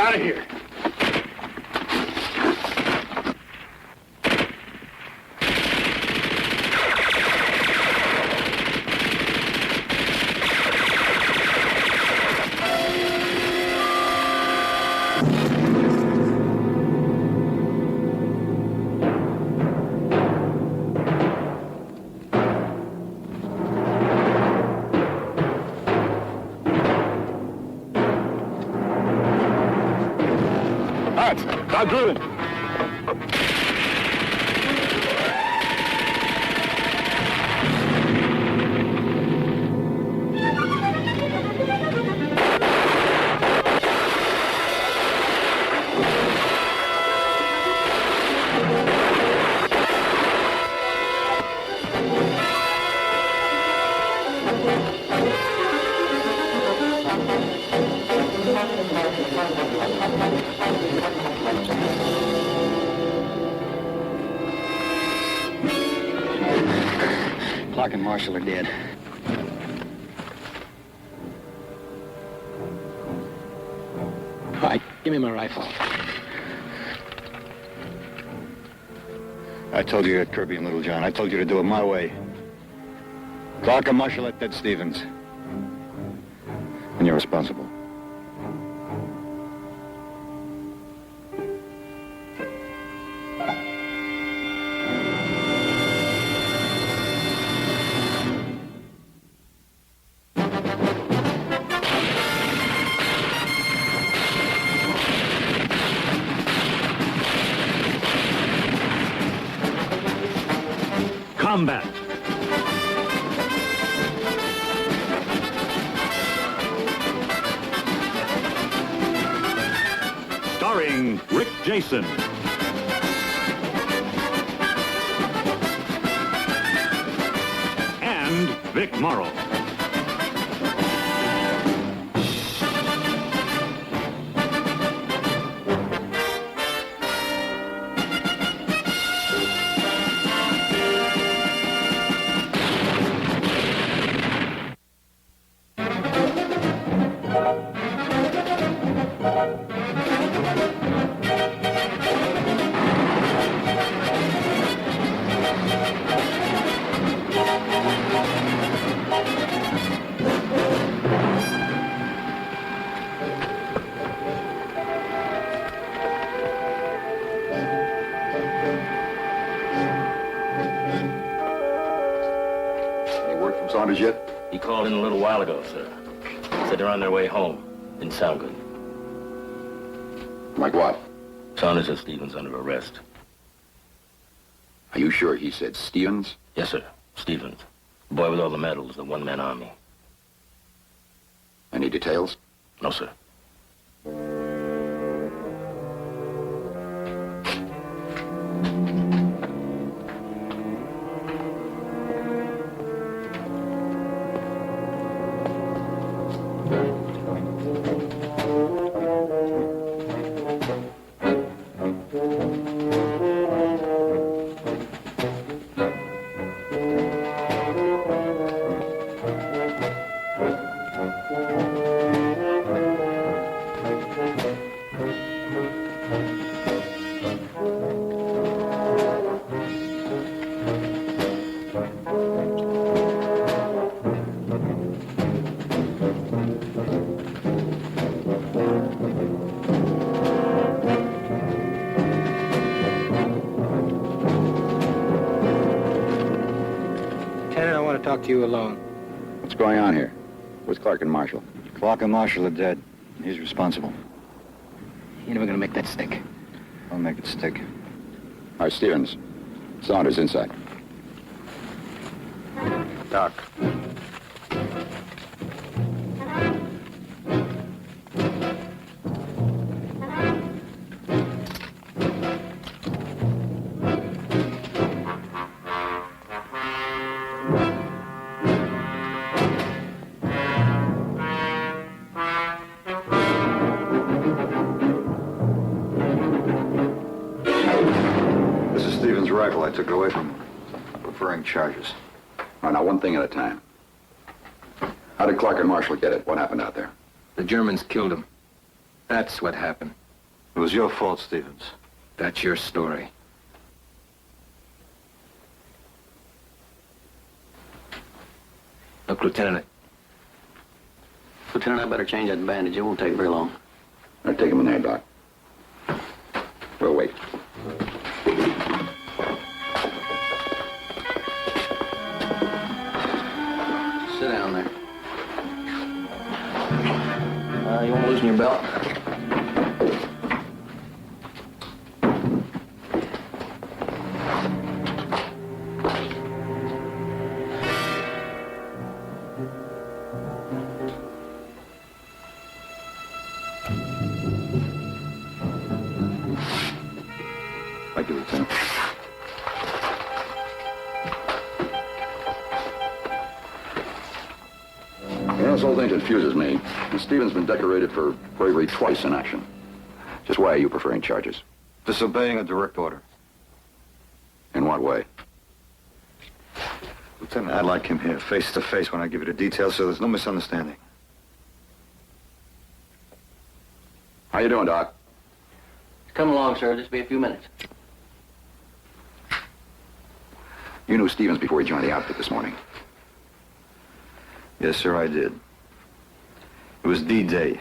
out of here. Stop drilling. Clark and Marshall are dead. All right, give me my rifle. I told you at Kirby and Littlejohn. I told you to do it my way. Clark and Marshall at Ted Stevens. And you're responsible. Combat. Starring Rick Jason. And Vic Morrow. Saunders yet? He called in a little while ago, sir. Said they're on their way home. Didn't sound good. Like what? Saunders and Stevens under arrest. Are you sure he said Stevens? Yes, sir. Stevens. The boy with all the medals, the one-man army. Any details? No, sir. Talk to you alone. What's going on here? Where's Clark and Marshall? Clark and Marshall are dead. He's responsible. You're never gonna make that stick. I'll make it stick. All right, Stevens. Saunders inside. Doc. Rifle. I took it away from him. Preferring charges. All right, now one thing at a time. How did Clark and Marshall get it? What happened out there? The Germans killed him. That's what happened. It was your fault, Stevens. That's your story. Look, Lieutenant. Lieutenant, I better change that bandage. It won't take very long. I'll take him in there, Doc. We'll wait. Sit down there. You want to loosen your belt? Thank you, Lieutenant. You know, this whole thing confuses me. Stevens been decorated for bravery twice in action. Just why are you preferring charges? Disobeying a direct order. In what way? Lieutenant, I'd like him here, face to face, when I give you the details, so there's no misunderstanding. How you doing, Doc? Come along, sir. Just be a few minutes. You knew Stevens before he joined the outfit this morning. Yes, sir, I did. It was D-Day.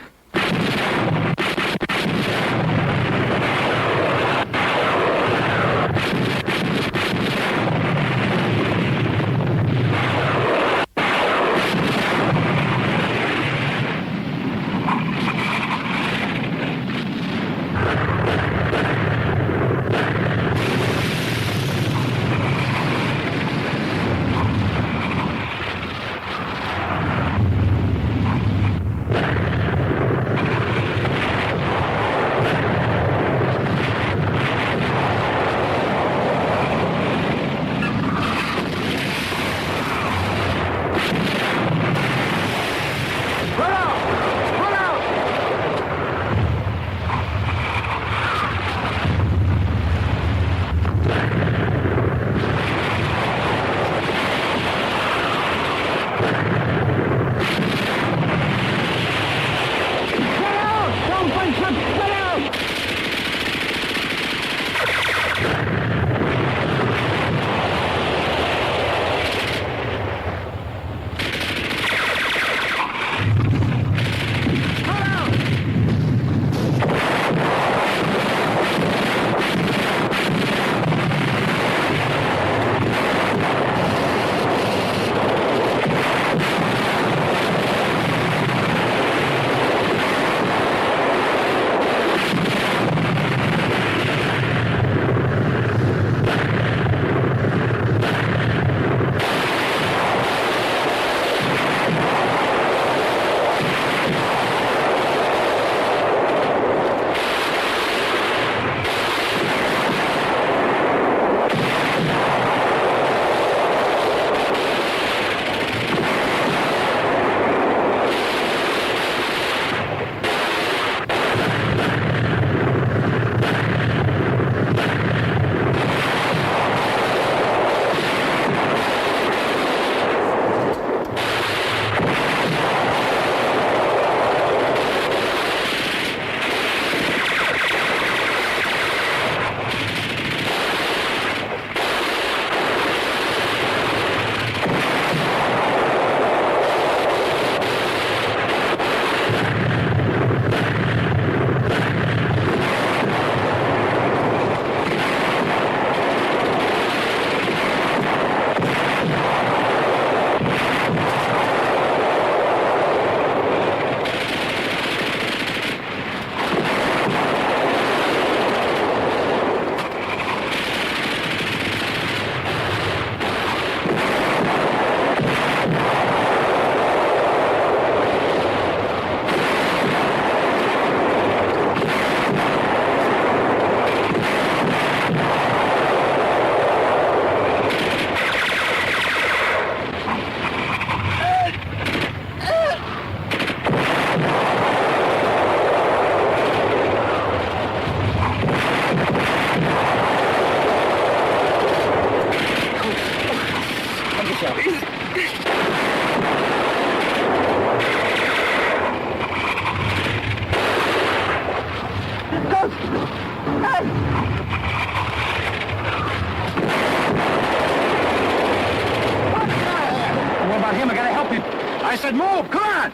I said move! Come on!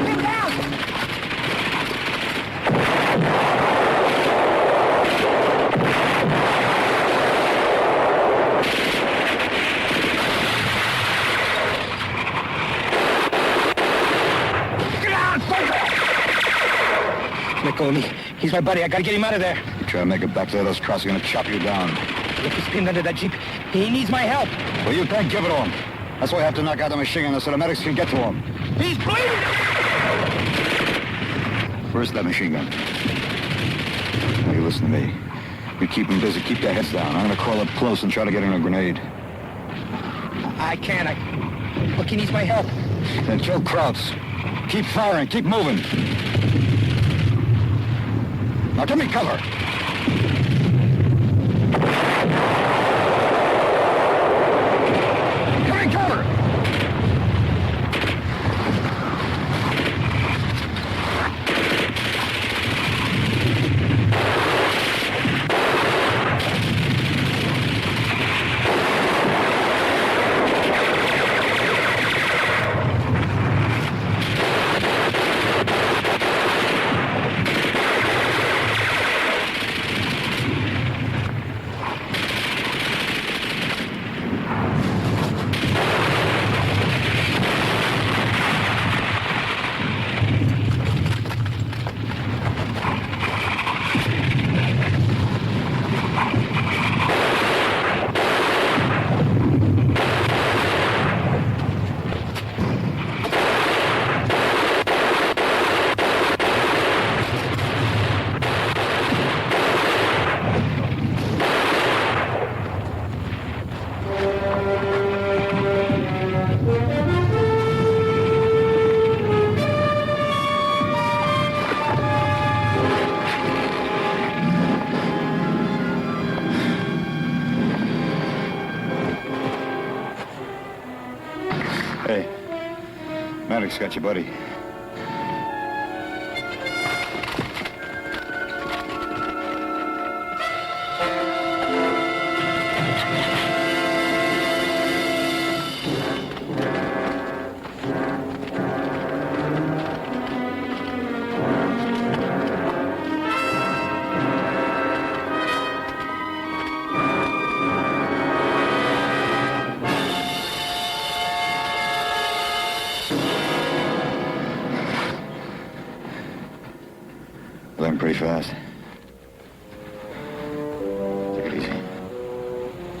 Get down! Get down! Let go of me. He's my buddy. I gotta get him out of there. You try to make it back there, those Krauts are gonna chop you down. Look, he's pinned under that Jeep. He needs my help. Well, you can't give it to him. That's why I have to knock out the machine gun so the medics can get to him. He's bleeding! Where's that machine gun? Now, you listen to me. You keep them busy. Keep their heads down. I'm gonna crawl up close and try to get in a grenade. I can't. Look, he needs my help. Then kill Krauts. Keep firing. Keep moving. Now, give me cover. Give me cover! Hey, Maddox got you, buddy. Learned pretty fast. Take it easy.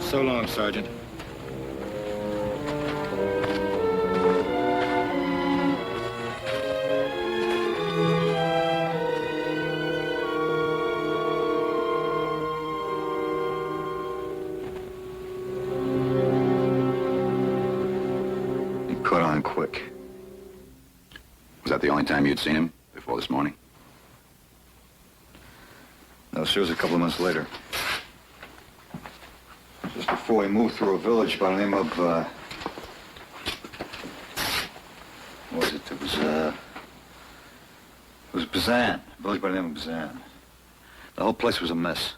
So long, Sergeant. He caught on quick. Was that the only time you'd seen him before this morning? No, sir, it was a couple of months later. Just before we moved through a village by the name of, what was it? It was Bazan. A village by the name of Bazan. The whole place was a mess.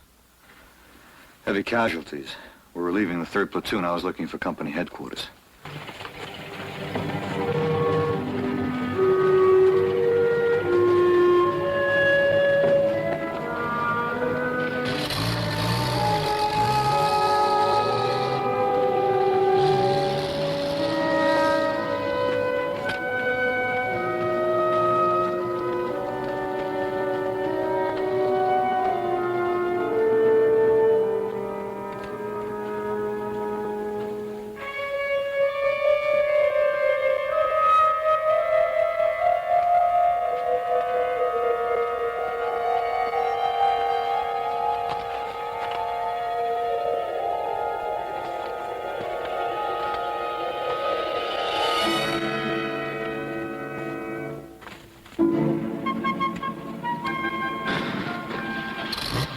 Heavy casualties. We were leaving the 3rd platoon. I was looking for company headquarters.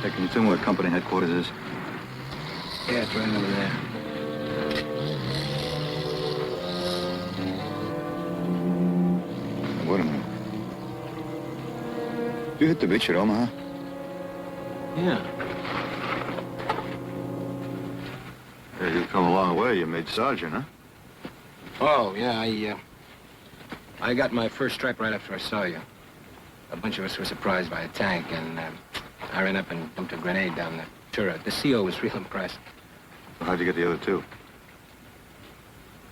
Hey, can you tell me where company headquarters is? Yeah, it's right over there. Wait a minute. You hit the beach at Omaha? Yeah. Hey, you've come a long way. You made sergeant, huh? Oh, yeah, I got my first stripe right after I saw you. A bunch of us were surprised by a tank, and I ran up and dumped a grenade down the turret. The CO was real impressed. Well, how'd you get the other two?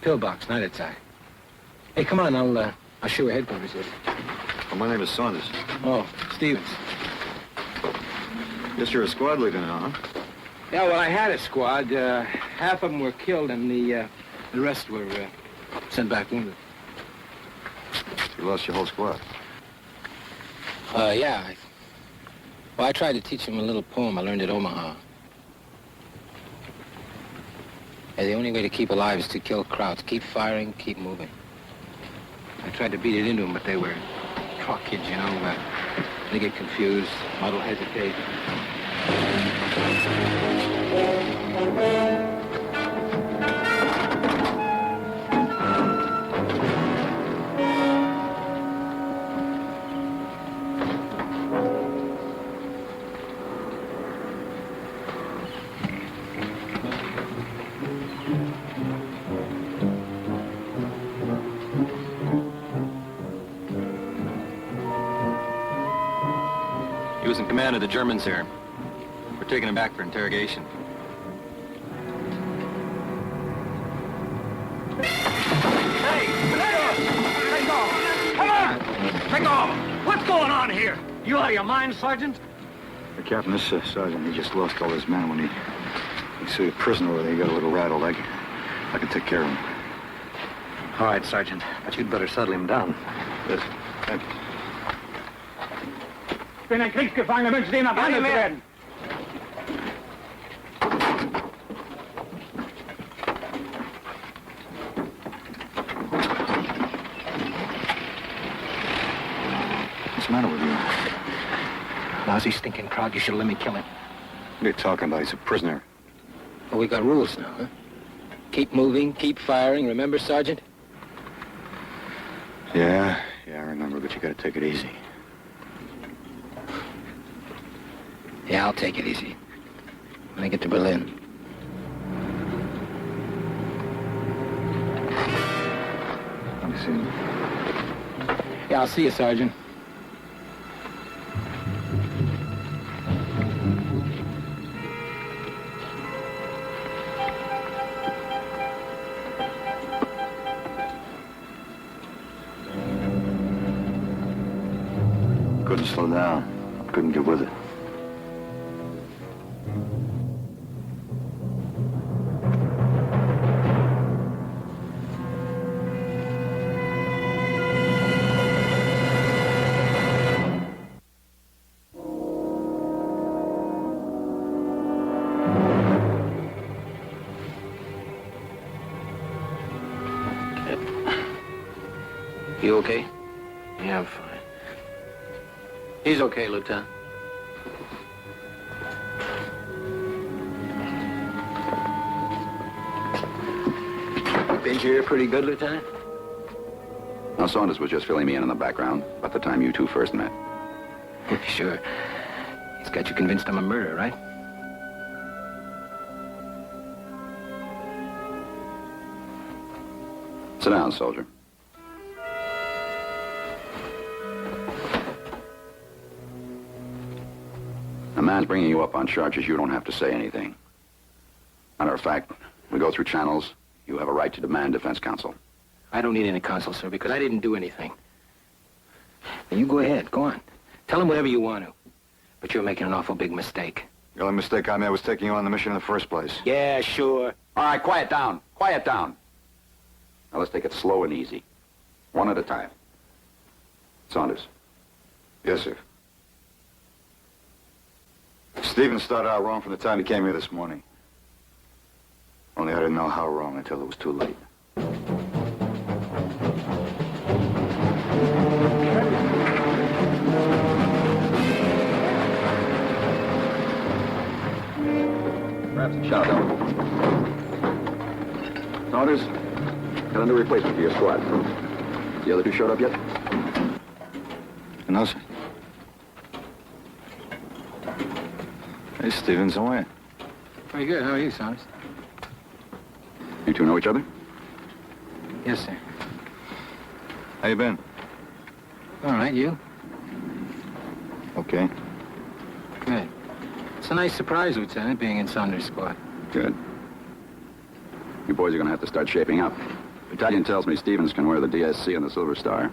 Pillbox, night attack. Hey, come on, I'll show you headquarters is. Well, my name is Saunders. Oh, Stevens. Guess you're a squad leader now, huh? Yeah, well, I had a squad. Half of them were killed, and the rest were sent back wounded. You lost your whole squad. Yeah. Well, I tried to teach him a little poem I learned at Omaha. Yeah, the only way to keep alive is to kill crowds. Keep firing, keep moving. I tried to beat it into them, but they were truck kids, you know. They get confused, muddle, hesitate. He was in command of the Germans here. We're taking him back for interrogation. Take off! What's going on here? You out of your mind, Sergeant? The captain, this sergeant, he just lost all his men when he see a prisoner over there. He got a little rattled. I can take care of him. All right, Sergeant. But you'd better settle him down. Yes, thank you. Ich bin ein Kriegsgefangener, wünsche dir nach Hause zu werden. What's the matter with you? Lousy, stinking crowd. You should let me kill him. What are you talking about? He's a prisoner. Well, we got rules now, huh? Keep moving, keep firing. Remember, Sergeant? Yeah, I remember, but you gotta take it easy. Yeah, I'll take it easy. When I get to Berlin. Let me see him. Yeah, I'll see you, Sergeant. Couldn't slow down. Couldn't get with it. You okay? Yeah, I'm fine. He's okay, Lieutenant. Been here pretty good, Lieutenant? Now, Saunders was just filling me in on the background about the time you two first met. Sure. He's got you convinced I'm a murderer, right? Sit down, soldier. A man's bringing you up on charges. You don't have to say anything. Matter of fact, we go through channels. You have a right to demand defense counsel. I don't need any counsel, sir, because I didn't do anything. Now, you go ahead. Go on. Tell him whatever you want to. But you're making an awful big mistake. The only mistake I made was taking you on the mission in the first place. Yeah, sure. All right, quiet down. Quiet down. Now, let's take it slow and easy. One at a time. Saunders. Yes, sir. Stevens started out wrong from the time he came here this morning. Only I didn't know how wrong until it was too late. Perhaps a shout out. Saunders, got a new replacement for your squad. The other two showed up yet? No, sir. Hey, Stevens, how are you? Very good. How are you, Saunders? two know each other? Yes, sir. How you been? All right, you? Okay. Good. It's a nice surprise, Lieutenant, being in Saunders' squad. Good. You boys are going to have to start shaping up. Battalion tells me Stevens can wear the DSC and the Silver Star.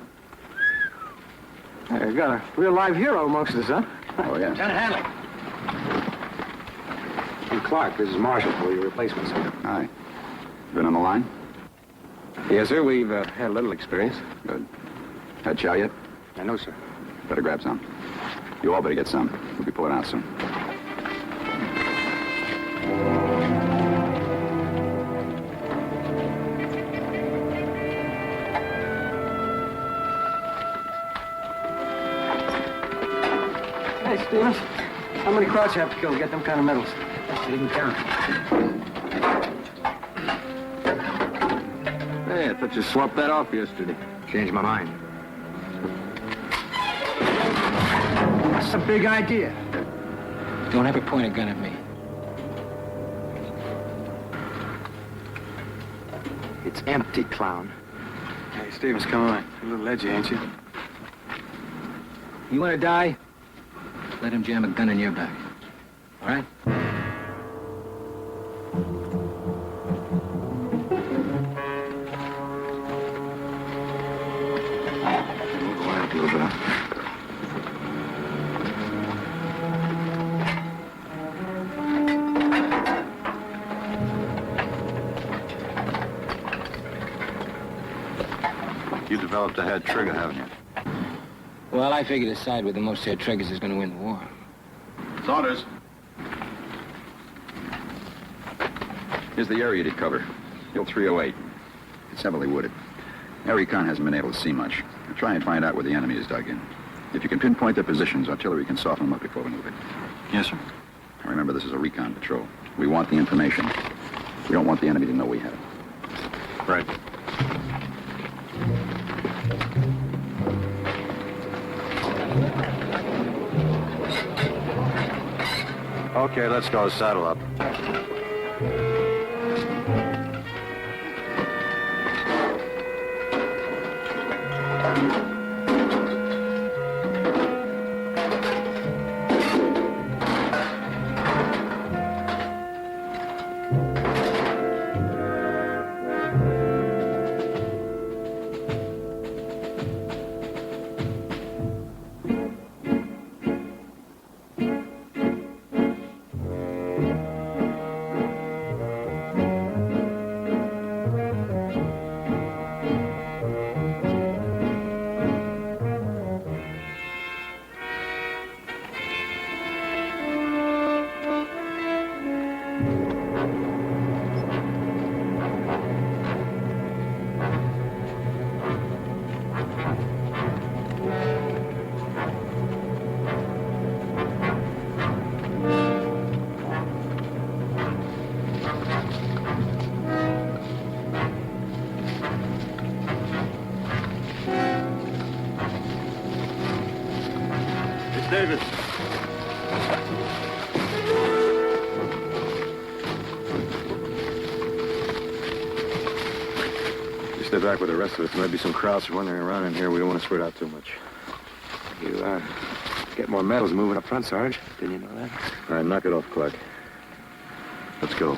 You got a real live hero amongst us, huh? Oh, yes. Lieutenant Hanley. Hey, Clark, this is Marshall for your replacement, sir. Hi. Been on the line? Yes, sir. We've had a little experience. Good. Had chow yet? I know, sir. Better grab some. You all better get some. We'll be pulling out soon. Hey, Stevens. How many Krauts you have to kill to get them kind of medals? I didn't count. Hey, I thought you swapped that off yesterday. Changed my mind. That's a big idea. Don't ever point a gun at me. It's empty, clown. Hey, Stevens, come on. You're a little edgy, ain't you? You want to die? Let him jam a gun in your back. All right? Quiet a little bit. You developed a head trigger, haven't you? Well, I figured the side with the most head triggers is going to win the war. Saunders. Here's the area to cover. Hill 308. It's heavily wooded. Air recon hasn't been able to see much. Try and find out where the enemy is dug in. If you can pinpoint their positions, artillery can soften them up before we move it. Yes, sir. Now remember, this is a recon patrol. We want the information. We don't want the enemy to know we have it. Right. Okay, let's go. Saddle up. Davis. You stay back with the rest of us. There might be some Krauts wandering around in here. We don't want to spread out too much. You, get more medals moving up front, Sarge. Didn't you know that? All right, knock it off, Clark. Let's go.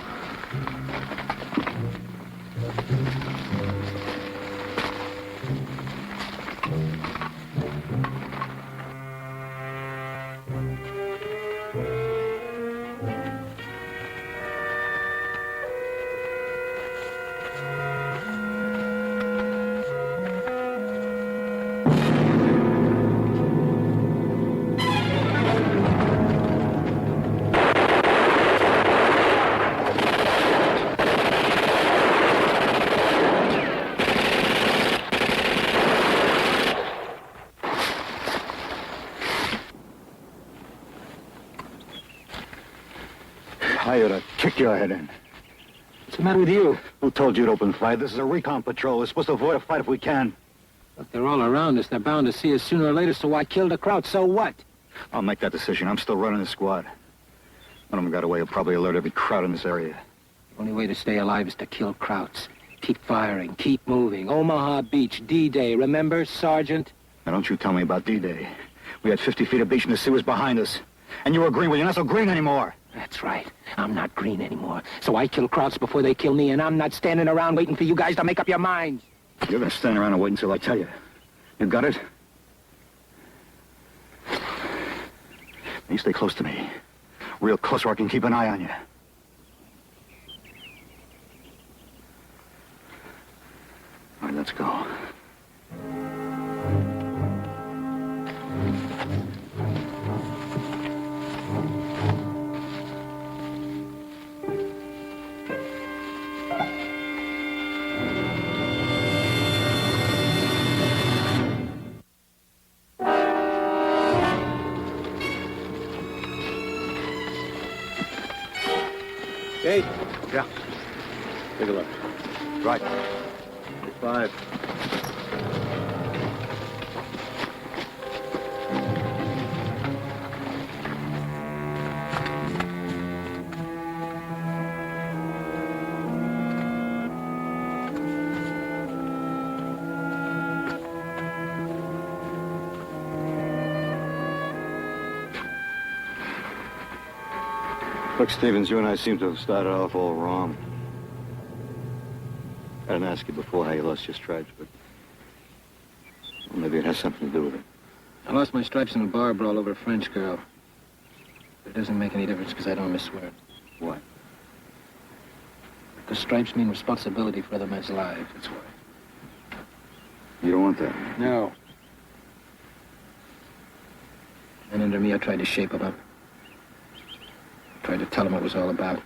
I ought to kick your head in. What's the matter with you? Who told you to open fire? This is a recon patrol. We're supposed to avoid a fight if we can. Look, they're all around us. They're bound to see us sooner or later, so I killed a crowd. So what? I'll make that decision. I'm still running the squad. One of them got away. He'll probably alert every crowd in this area. Only way to stay alive is to kill Krauts. Keep firing, keep moving. Omaha Beach, D-Day, remember, Sergeant? Now, don't you tell me about D-Day. We had 50 feet of beach and the sea was behind us. And you were green. Well, you're not so green anymore. That's right. I'm not green anymore. So I kill Krauts before they kill me, and I'm not standing around waiting for you guys to make up your minds. You're going to stand around and wait until I tell you. You got it? You stay close to me. Real close where I can keep an eye on you. All right, let's go. Gate. Yeah. Take a look. Right. 5. Look, Stevens, you and I seem to have started off all wrong. I didn't ask you before how you lost your stripes, but well, maybe it has something to do with it. I lost my stripes in a bar brawl over a French girl. But it doesn't make any difference because I don't miss swear. Why? Because stripes mean responsibility for other men's lives, that's why. You don't want that? No. And under me, I tried to shape them up. Tried to tell them what it was all about.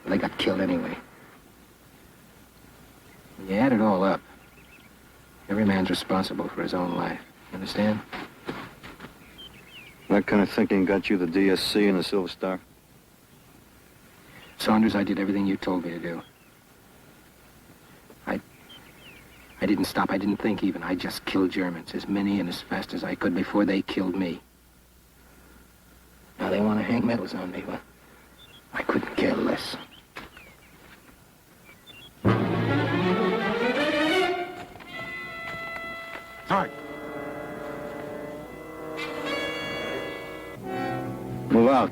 But they got killed anyway. When you add it all up, every man's responsible for his own life. You understand? That kind of thinking got you the DSC and the Silver Star? Saunders, I did everything you told me to do. I didn't stop. I didn't think even. I just killed Germans, as many and as fast as I could before they killed me. Now they want to hang medals on me, but I couldn't care less. All right. Move out.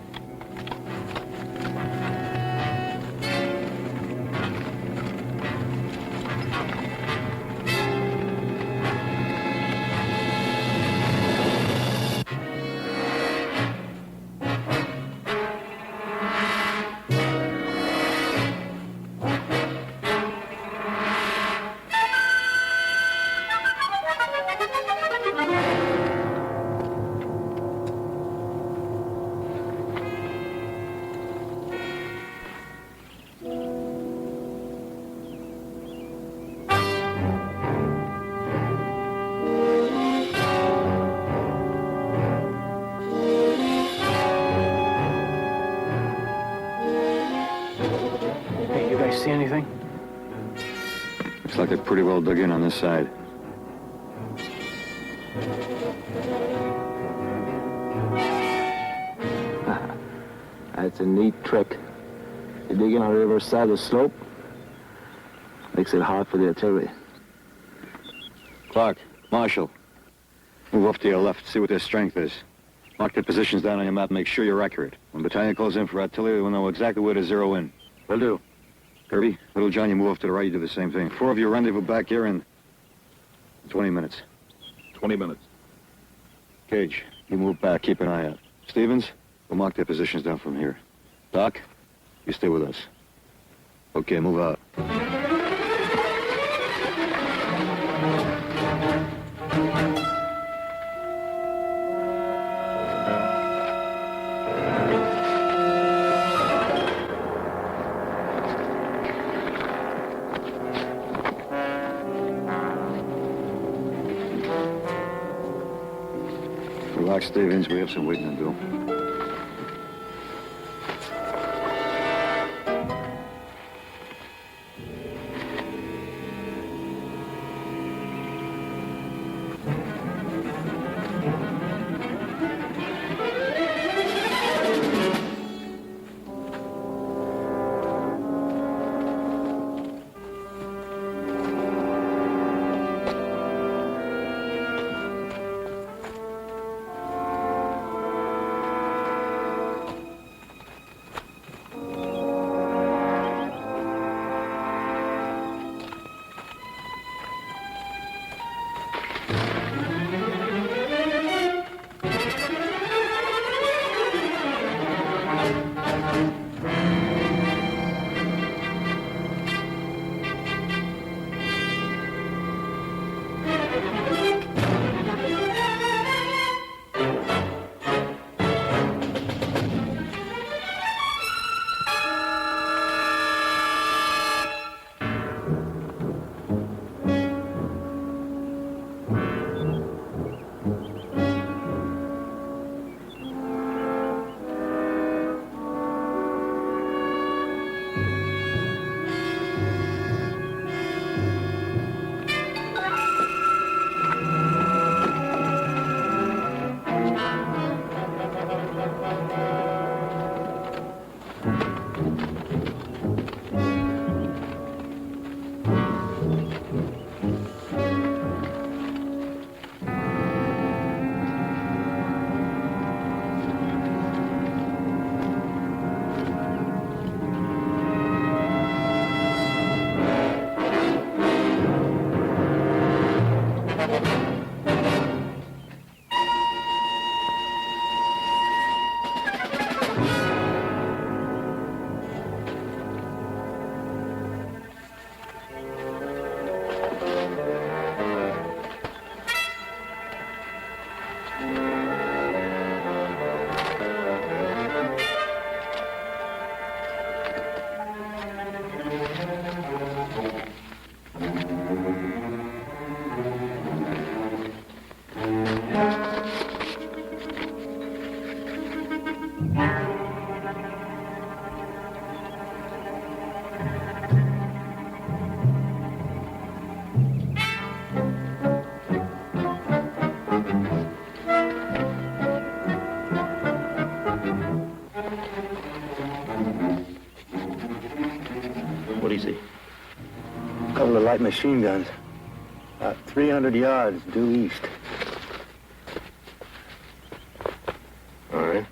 Hey, you guys see anything? Looks like they're pretty well dug in on this side. That's a neat trick. You dig in on the reverse side of the slope, makes it hard for the artillery. Clark, Marshall, move off to your left, see what their strength is. Mark their positions down on your map and make sure you're accurate. When battalion calls in for artillery, we'll know exactly where to zero in. Will do. Kirby, Little John, you move off to the right, you do the same thing. 4 of you rendezvous back here in 20 minutes. 20 minutes. Cage, you move back, keep an eye out. Stevens, we'll mark their positions down from here. Doc, you stay with us. Okay, move out. Relax, Stevens, we have some waiting to do. What do you see? A couple of light machine guns. About 300 yards due east. All right.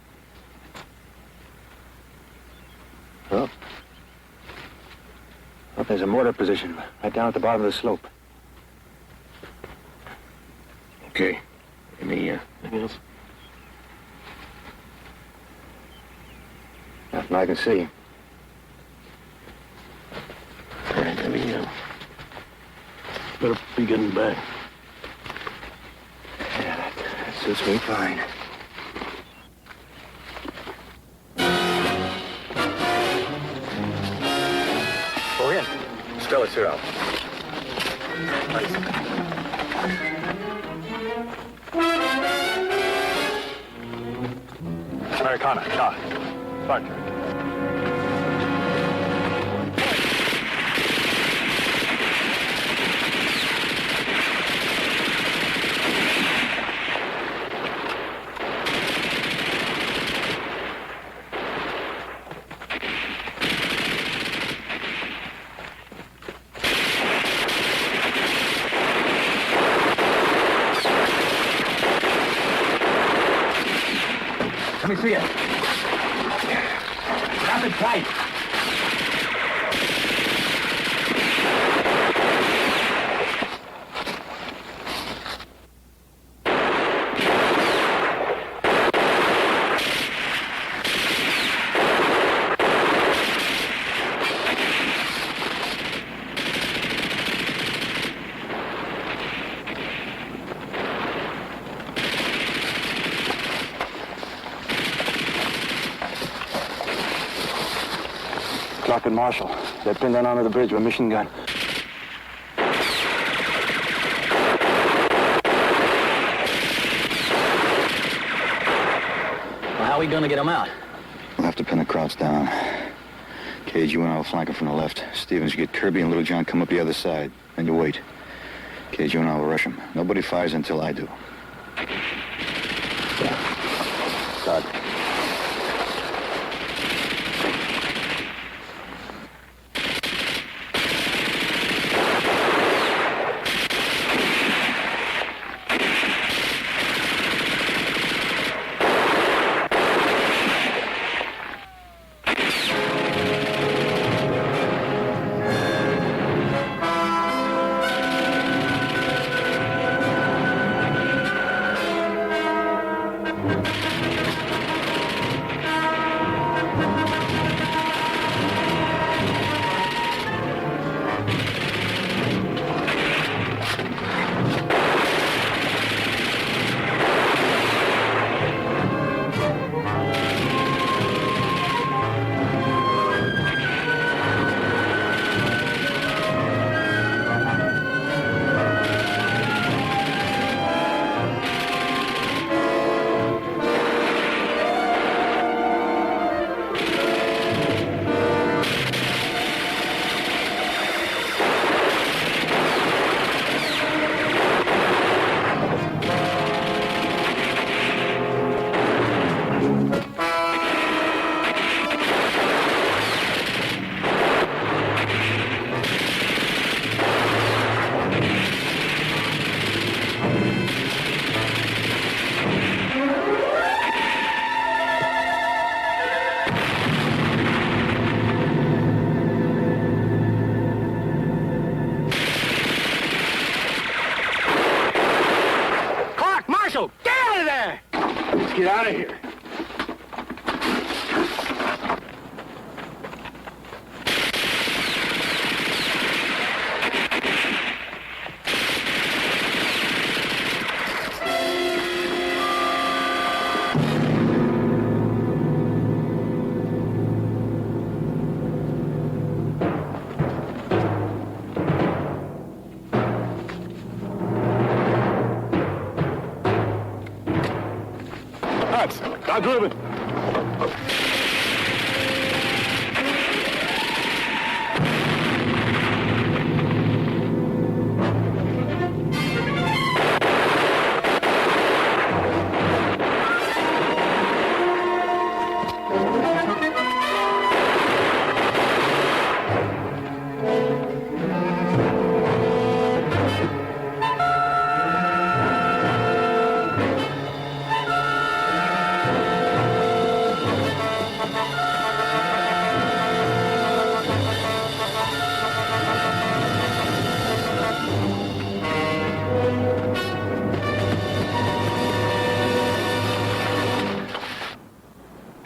Well, there's a mortar position right down at the bottom of the slope. Okay. Anything else? Nothing I can see. All right, better be getting back. Yeah, that suits me fine. Go in. Stella Cyril. Americana, shot. Parker. Let me see it. Wrap it tight. Clark and Marshall. They're pinned down onto the bridge with a machine gun. Well, how are we going to get them out? We'll have to pin the Krauts down. Cage, you and I will flank them from the left. Stevens, you get Kirby and Little John come up the other side. Then you wait. Cage, you and I will rush them. Nobody fires until I do. Start. Get out of here. Stop moving.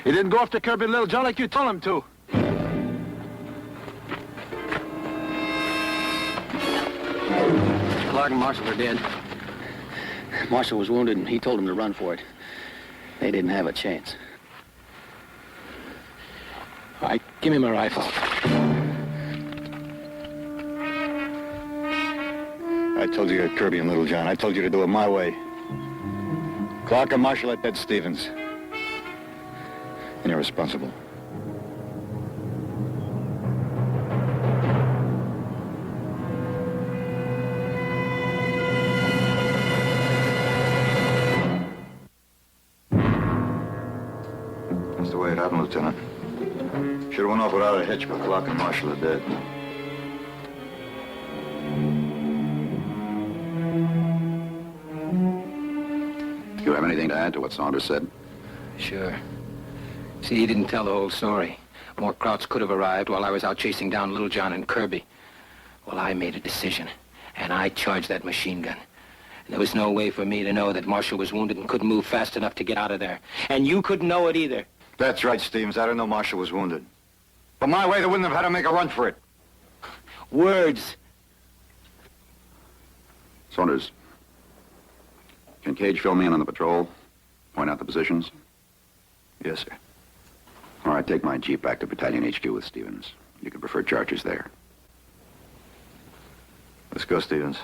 He didn't go after Kirby and Little John like you told him to. Clark and Marshall are dead. Marshall was wounded, and he told him to run for it. They didn't have a chance. All right, give me my rifle. I told you to get Kirby and Little John. I told you to do it my way. Clark and Marshall at Dead Stevens. And you're responsible. That's the way it happened, Lieutenant. Should have went off without a hitch, but Clark and Marshall are dead. You have anything to add to what Saunders said? Sure. See, he didn't tell the whole story. More Krauts could have arrived while I was out chasing down Little John and Kirby. Well, I made a decision, and I charged that machine gun. And there was no way for me to know that Marshall was wounded and couldn't move fast enough to get out of there. And you couldn't know it either. That's right, Stevens. I didn't know Marshall was wounded. But my way, they wouldn't have had to make a run for it. Words. Saunders, can Cage fill me in on the patrol? Point out the positions? Yes, sir. All right, take my Jeep back to Battalion HQ with Stevens. You can prefer charges there. Let's go, Stevens.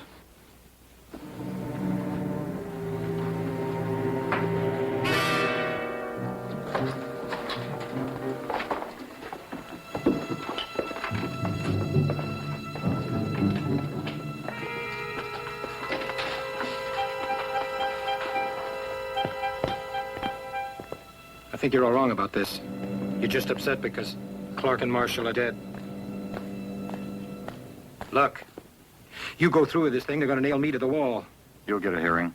I think you're all wrong about this. You're just upset because Clark and Marshall are dead. Look, you go through with this thing, they're going to nail me to the wall. You'll get a hearing.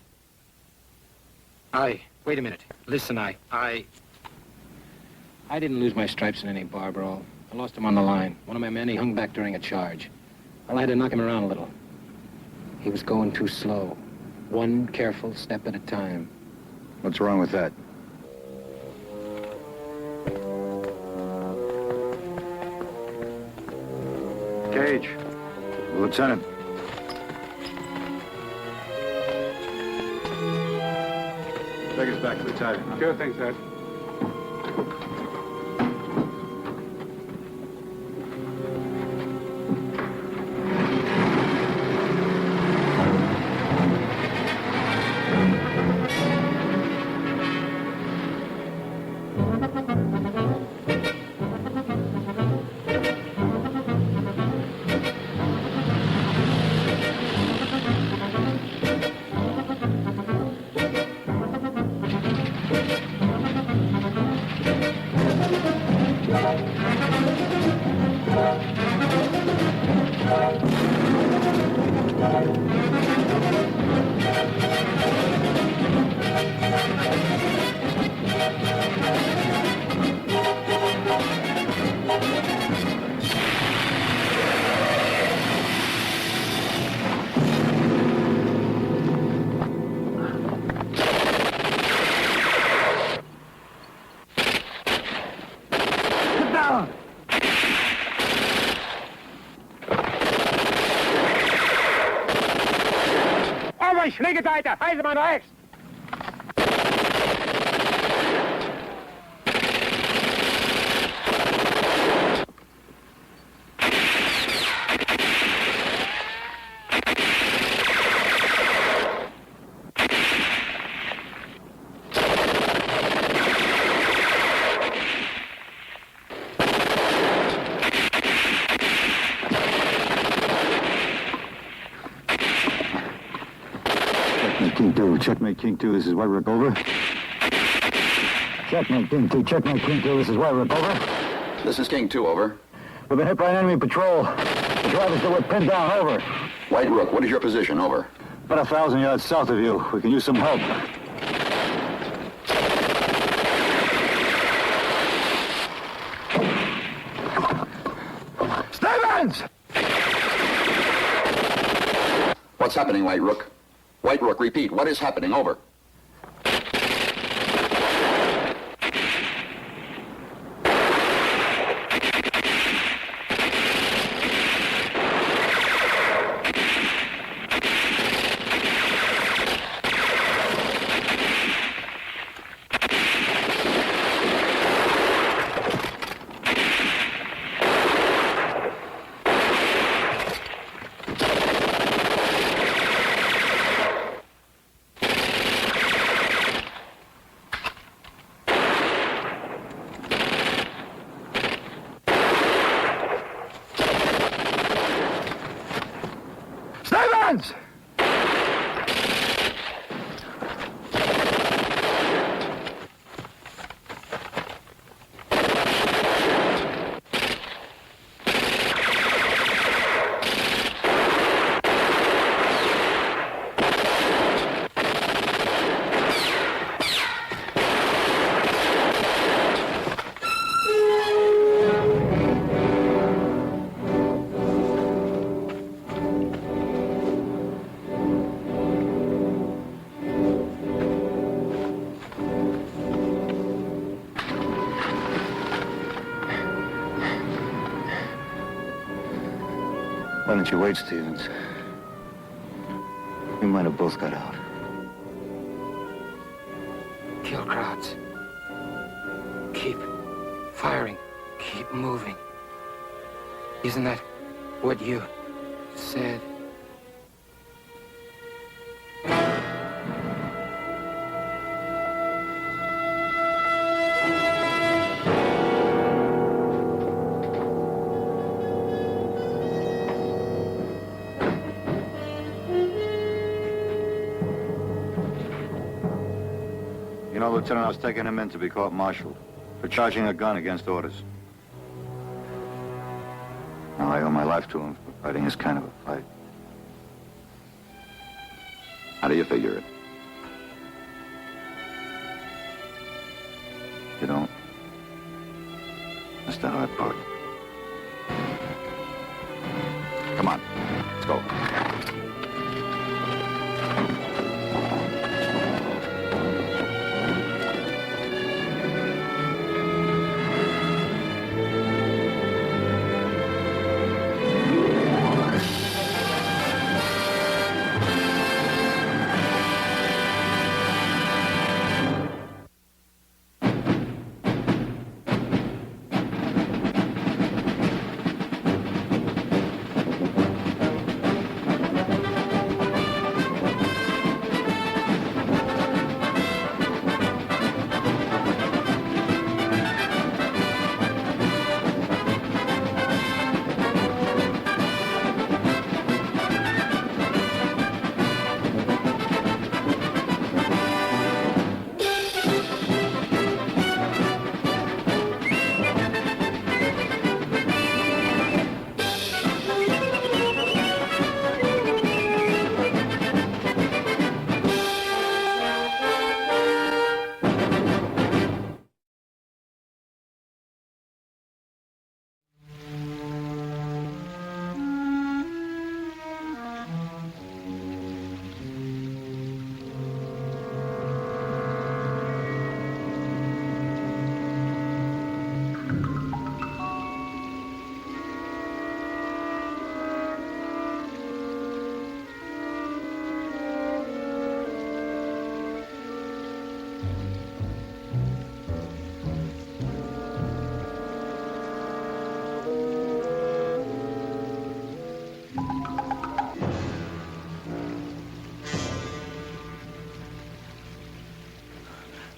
Wait a minute. Listen, I didn't lose my stripes in any bar brawl. I lost them on the line. One of my men, he hung back during a charge. Well, I had to knock him around a little. He was going too slow. One careful step at a time. What's wrong with that? Cage. Lieutenant. Take us back to the battalion. Sure thing, sir. Linke Seite, Eisenbahn rechts! Checkmate, King 2. This is White Rook, over. Checkmate, King 2. Checkmate, King 2. This is White Rook, over. This is King 2, over. We've been hit by an enemy patrol. The drivers that were pinned down, over. White Rook, what is your position, over? About 1,000 yards south of you. We can use some help. Stevens! What's happening, White Rook? White Rook, repeat, what is happening, over? Stevens! Why don't you wait, Stevens? We might have both got out. Kill crowds. Keep firing. Keep moving. Isn't that what you said? You know, Lieutenant, I was taking him in to be court-martialed for charging a gun against orders. Now I owe my life to him for fighting this kind of a fight. How do you figure it? You don't? That's the hard part. Come on, let's go.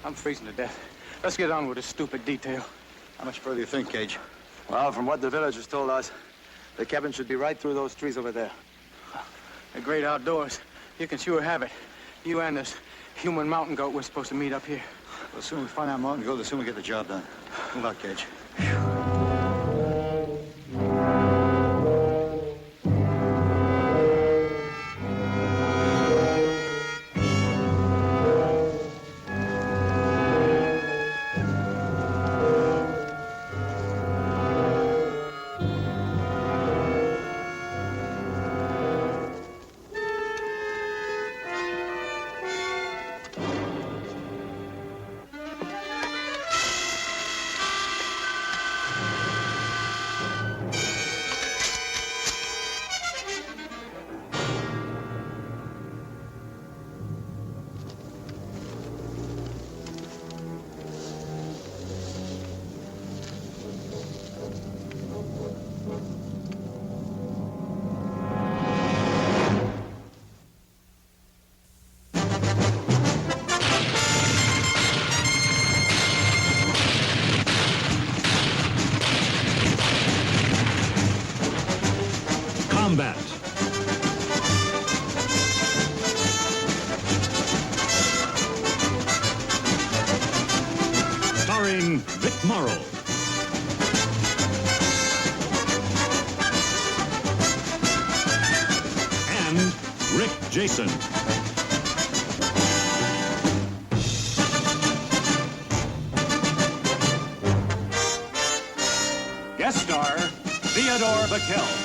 I'm freezing to death. Let's get on with this stupid detail. How much further do you think, Cage? Well, from what the villagers told us, the cabin should be right through those trees over there. The great outdoors. You can sure have it. You and this human mountain goat we're supposed to meet up here. The sooner we find that mountain goat, the sooner we get the job done. Move out, Cage. Combat. Starring Vic Morrow. And Rick Jason. Guest star, Theodore Bakel.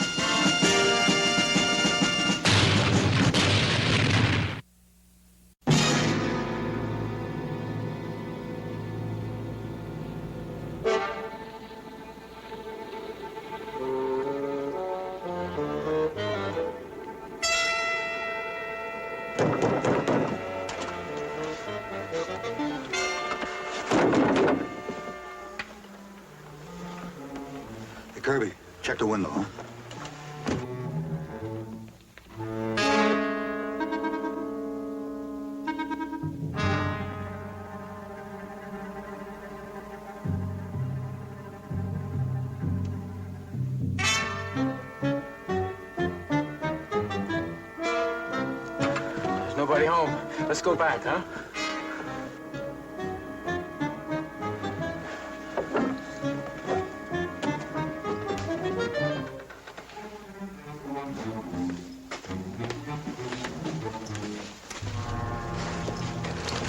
Hey, Kirby, check the window, huh? There's nobody home. Let's go back, huh?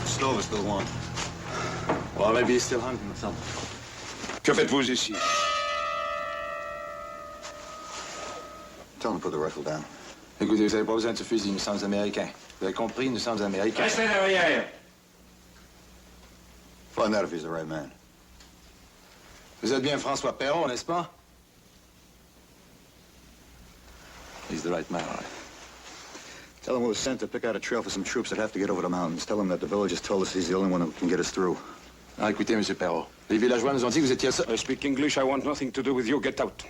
Stove is still warm. Well, maybe he's still hunting or something. Que faites-vous ici? Tell him to put the rifle down. Écoutez, vous n'avez pas besoin de ce fusil, nous sommes Américains. Vous avez compris, nous sommes Américains. Restez derrière. Find out if he's the right man. Vous êtes bien François Perron, n'est-ce pas? He's the right man, all right. Tell him we were sent to pick out a trail for some troops that have to get over the mountains. Tell him that the villagers told us he's the only one who can get us through. Ah, écoutez, Monsieur Perron, les villageois nous ont dit que vous étiez... I speak English. I want nothing to do with you. Get out.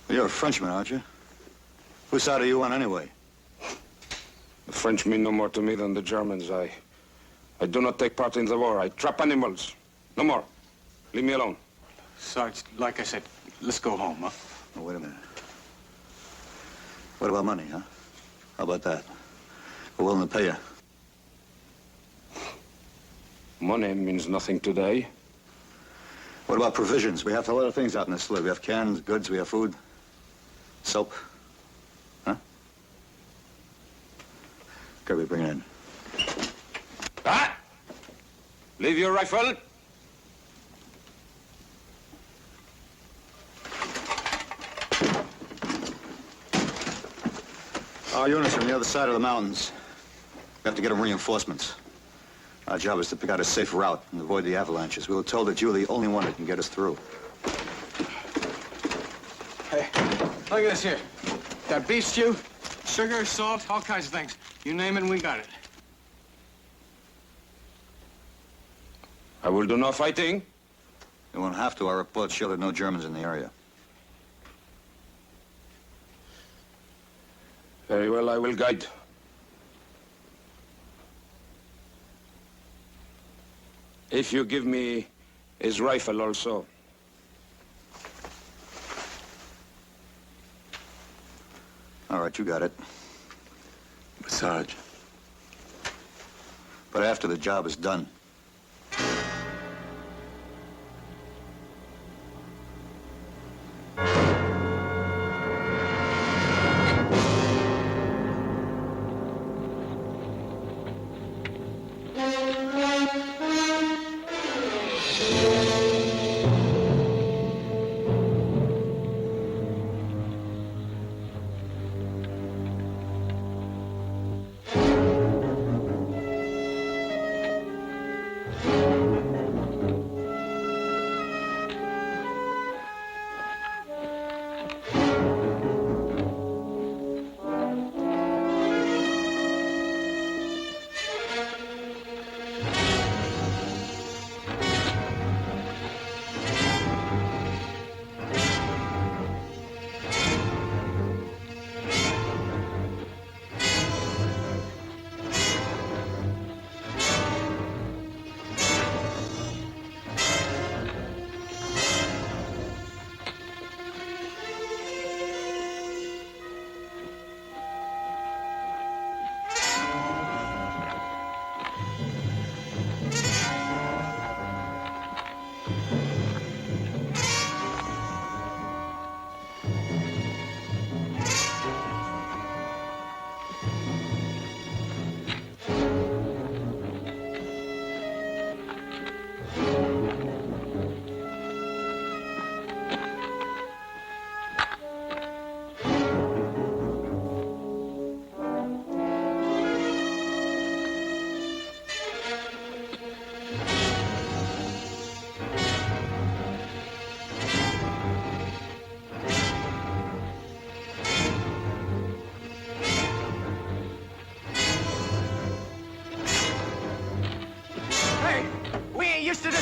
You're a Frenchman, aren't you? Whose side are you on anyway? The French mean no more to me than the Germans. I do not take part in the war. I trap animals. No more. Leave me alone. Sarge, like I said, let's go home, huh? Oh, wait a minute. What about money, huh? How about that? We're willing to pay you. Money means nothing today. What about provisions? We have a lot of things out in this slough. We have cans, goods, we have food. Soap. Huh? Kirby, bring it in. Ah! Leave your rifle. Our units are on the other side of the mountains. We have to get them reinforcements. Our job is to pick out a safe route and avoid the avalanches. We were told that you're the only one that can get us through. Hey, look at this here. Got beef stew, sugar, salt, all kinds of things. You name it and we got it. I will do no fighting. You won't have to. Our reports show that no Germans in the area. Very well, I will guide. If you give me his rifle also. All right, you got it. Sarge, but after the job is done.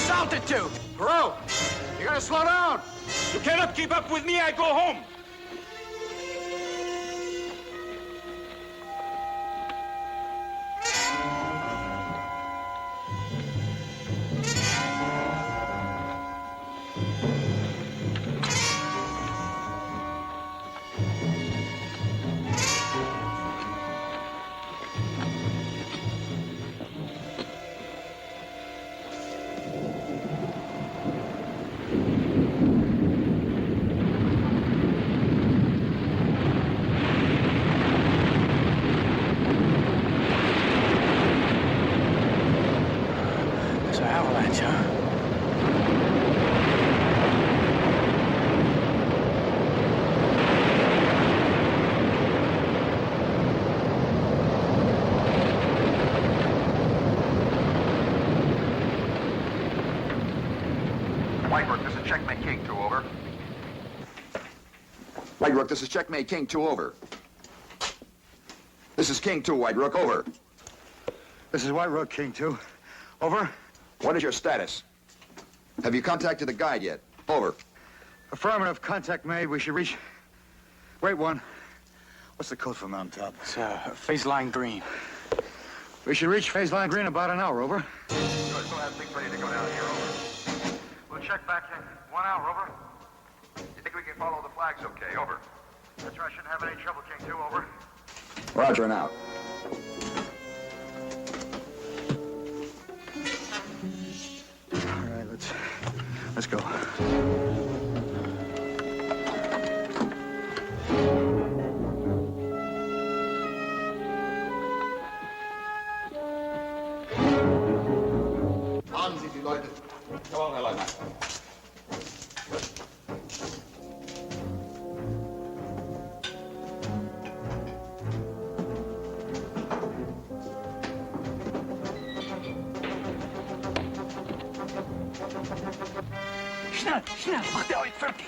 Altitude! Bro, you gotta slow down! You cannot keep up with me, I go home! White Rook, this is Checkmate King 2, over. This is King 2, White Rook, over. This is White Rook, King 2. Over. What is your status? Have you contacted the guide yet? Over. Affirmative, contact made. We should reach... Wait, one. What's the code for Mountaintop? It's phase line green. We should reach phase line green in about an hour, over. Good, we'll have things ready to go down here, over. We'll check back in 1 hour, over. You think we can follow the flags okay, over? That's right, shouldn't have any trouble, King 2, over. Roger, and out. All right, let's go. An Sie die Leute. Jawohl, Herr Leutnant. Schnell, schnell, macht ihr euch fertig.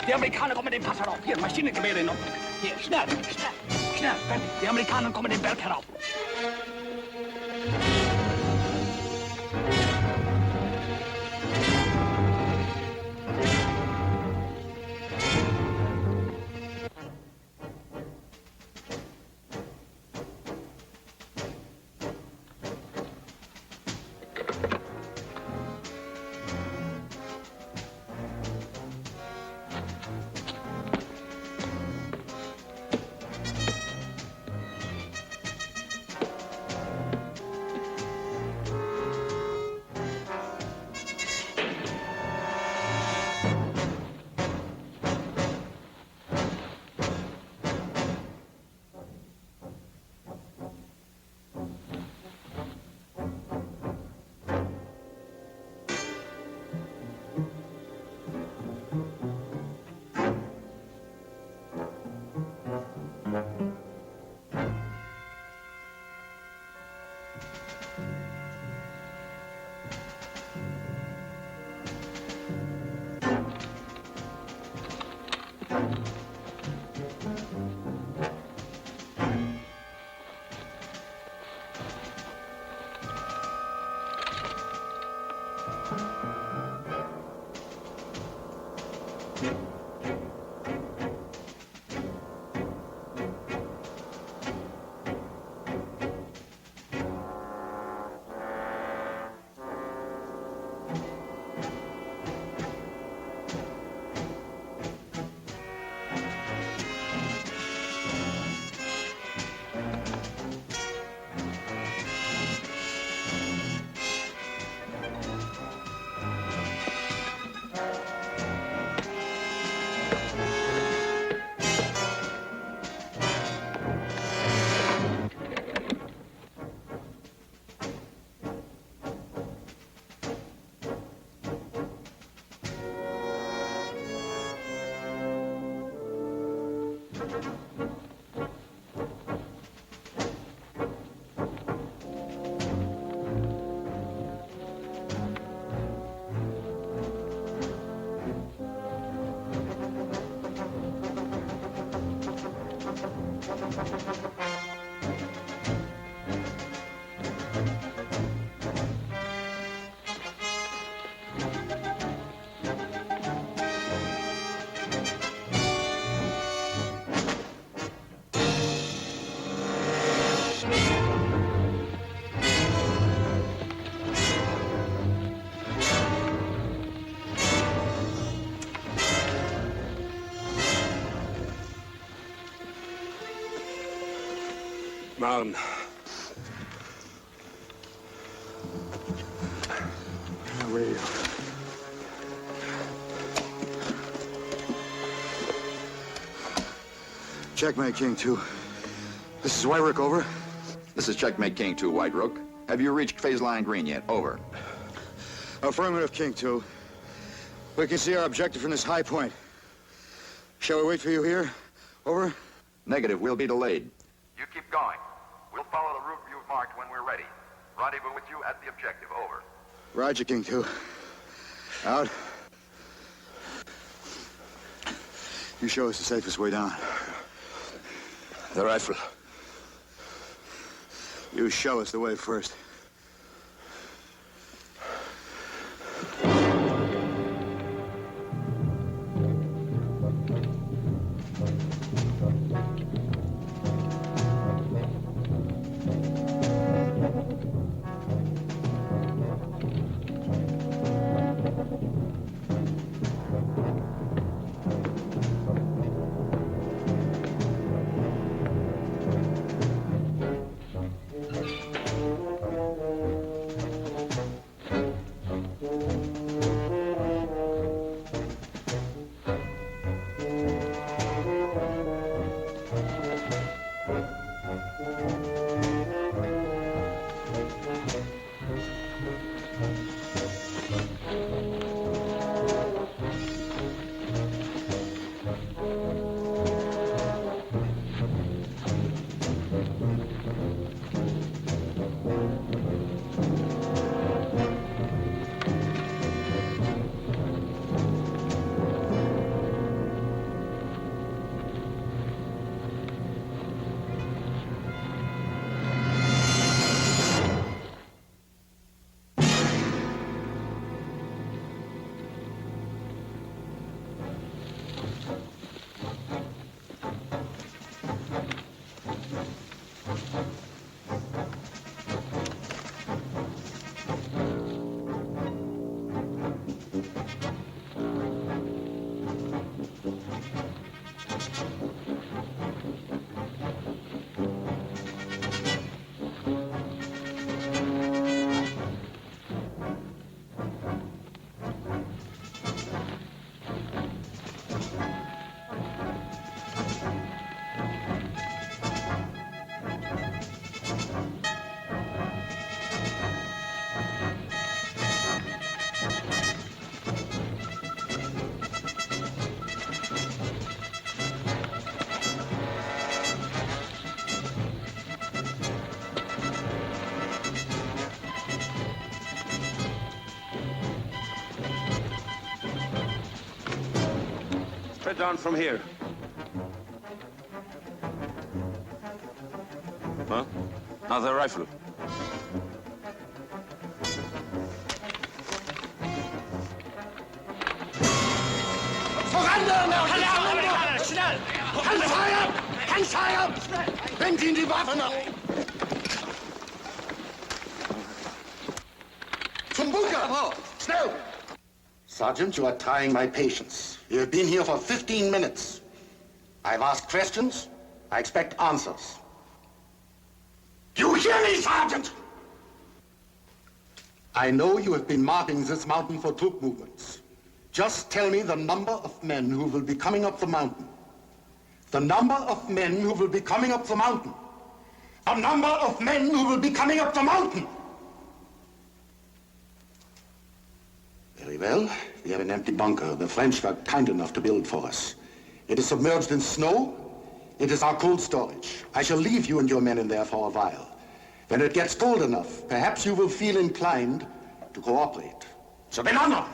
Die Amerikaner kommen den Pass herauf. Hier, Maschinengewehre in Ordnung. Hier, schnell, schnell, schnell, fertig. Die Amerikaner kommen den Berg herauf. Mountain. Radio. Checkmate, King 2. This is White Rook, over. This is Checkmate King 2, White Rook. Have you reached phase line green yet? Over. Affirmative, King 2. We can see our objective from this high point. Shall we wait for you here? Over. Negative. We'll be delayed. You keep going. We'll follow the route you've marked when we're ready. Rendezvous with you at the objective. Over. Roger, King 2. Out. You show us the safest way down. The rifle. You show us the way first. Straight down from here. Huh? Now the rifle. Voran, Amerikaner! Schnell! Kein Feuer! Kein Feuer! Bringt ihn die Waffen ab! Zum Bunker! Schnell! Sergeant, you are trying my patience. You have been here for 15 minutes. I've asked questions. I expect answers. You hear me, Sergeant? I know you have been marking this mountain for troop movements. Just tell me the number of men who will be coming up the mountain. The number of men who will be coming up the mountain. The number of men who will be coming up the mountain. Very well. We have an empty bunker the French were kind enough to build for us. It is submerged in snow. It is our cold storage. I shall leave you and your men in there for a while. When it gets cold enough, perhaps you will feel inclined to cooperate. So be on.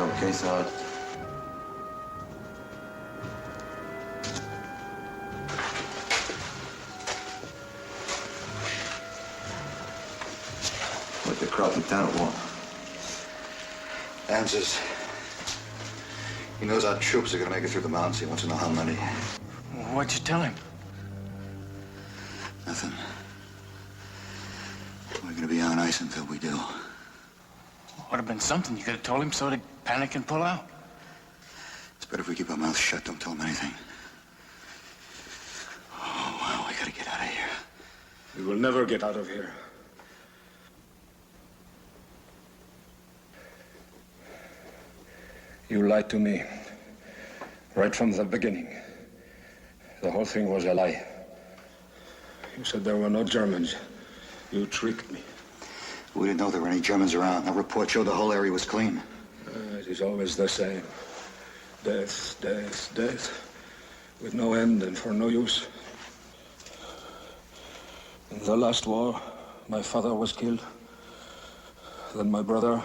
Okay, Sarge. What, they're cropping down at what? Answers. He knows our troops are gonna make it through the mountains. He wants to know how many. What'd you tell him? Nothing. We're gonna be on ice until we do. Would have been something you could have told him so they'd panic and pull out. It's better if we keep our mouths shut. Don't tell him anything. Oh, well, we gotta get out of here. We will never get out of here. You lied to me right from the beginning. The whole thing was a lie. You said there were no Germans. You tricked me. We didn't know there were any Germans around. That report showed the whole area was clean. It is always the same. Death, death, death. With no end and for no use. In the last war, my father was killed. Then my brother.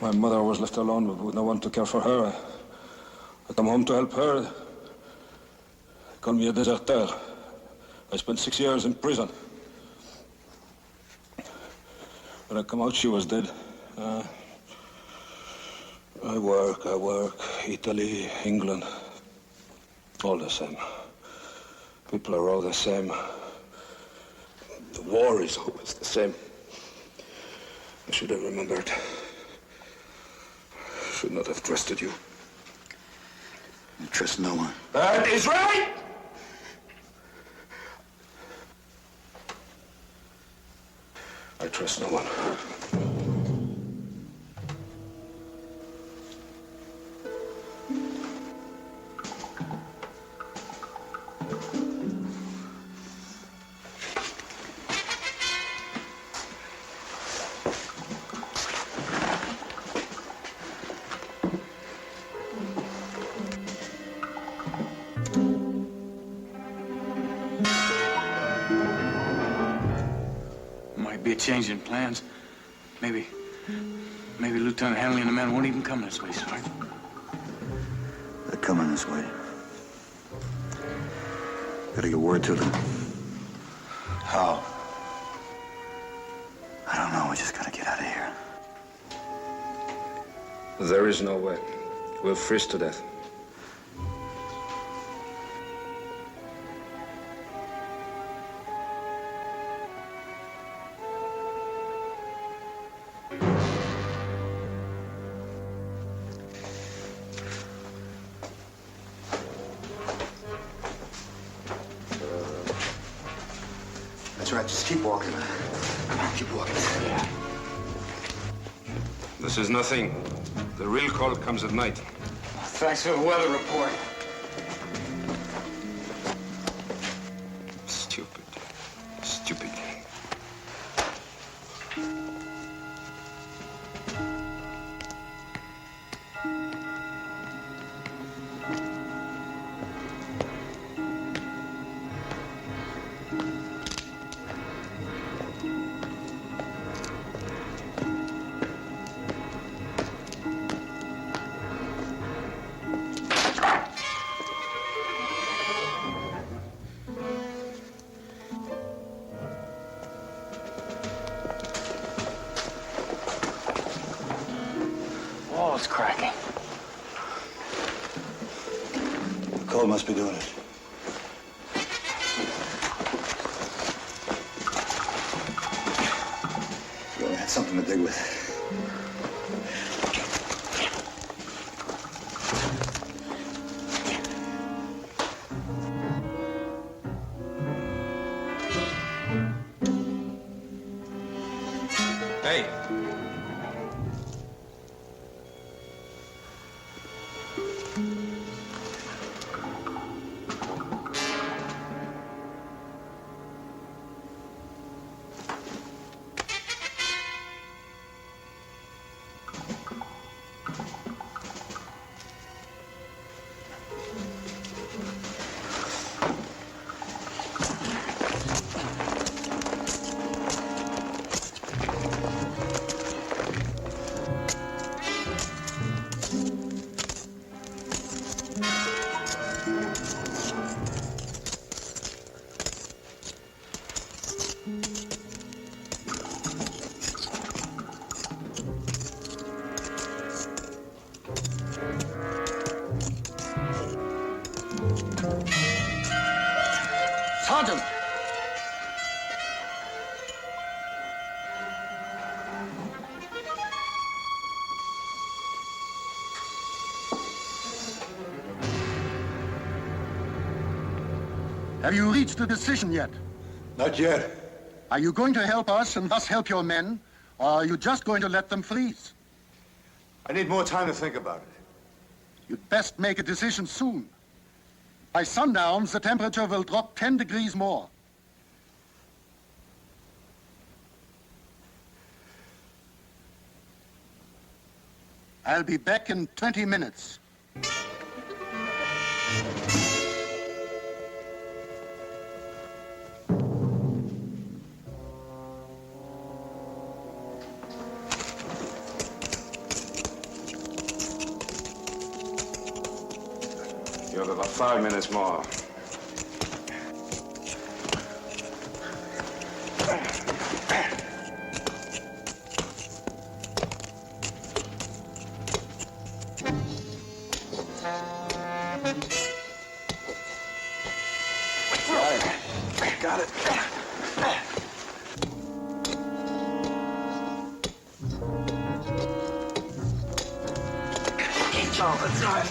My mother was left alone with no one to care for her. I come home to help her. They call me a deserteur. I spent 6 years in prison. When I come out, she was dead. I work. Italy, England. All the same. People are all the same. The war is always the same. I should have remembered. I should not have trusted you. You trust no one. That is right! I trust no one. Might be a change in plans. Maybe Lieutenant Hanley and the men won't even come this way, Sergeant. They're coming this way. Gotta get word to them. How? I don't know. We just gotta get out of here. There is no way. We'll freeze to death. That's right. Just keep walking. Come on, keep walking. Yeah. This is nothing. The real call comes at night. Thanks for the weather report. Stupid. Stupid. Wall's cracking. Cold must be doing it. Really had something to dig with. Hey. Sergeant! Have you reached a decision yet? Not yet. Are you going to help us and thus help your men, or are you just going to let them freeze? I need more time to think about it. You'd best make a decision soon. By sundown, the temperature will drop 10 degrees more. I'll be back in 20 minutes. You have about 5 minutes more. Got it. All the time.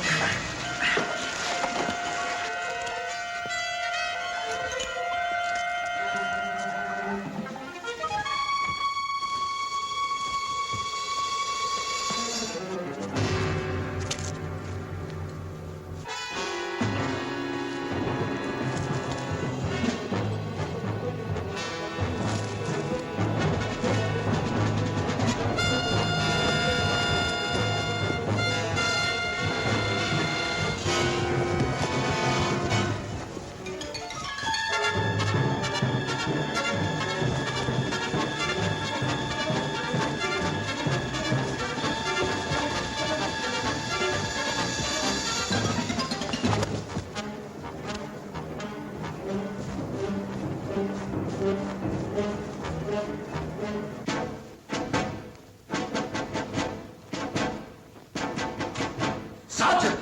Sergeant!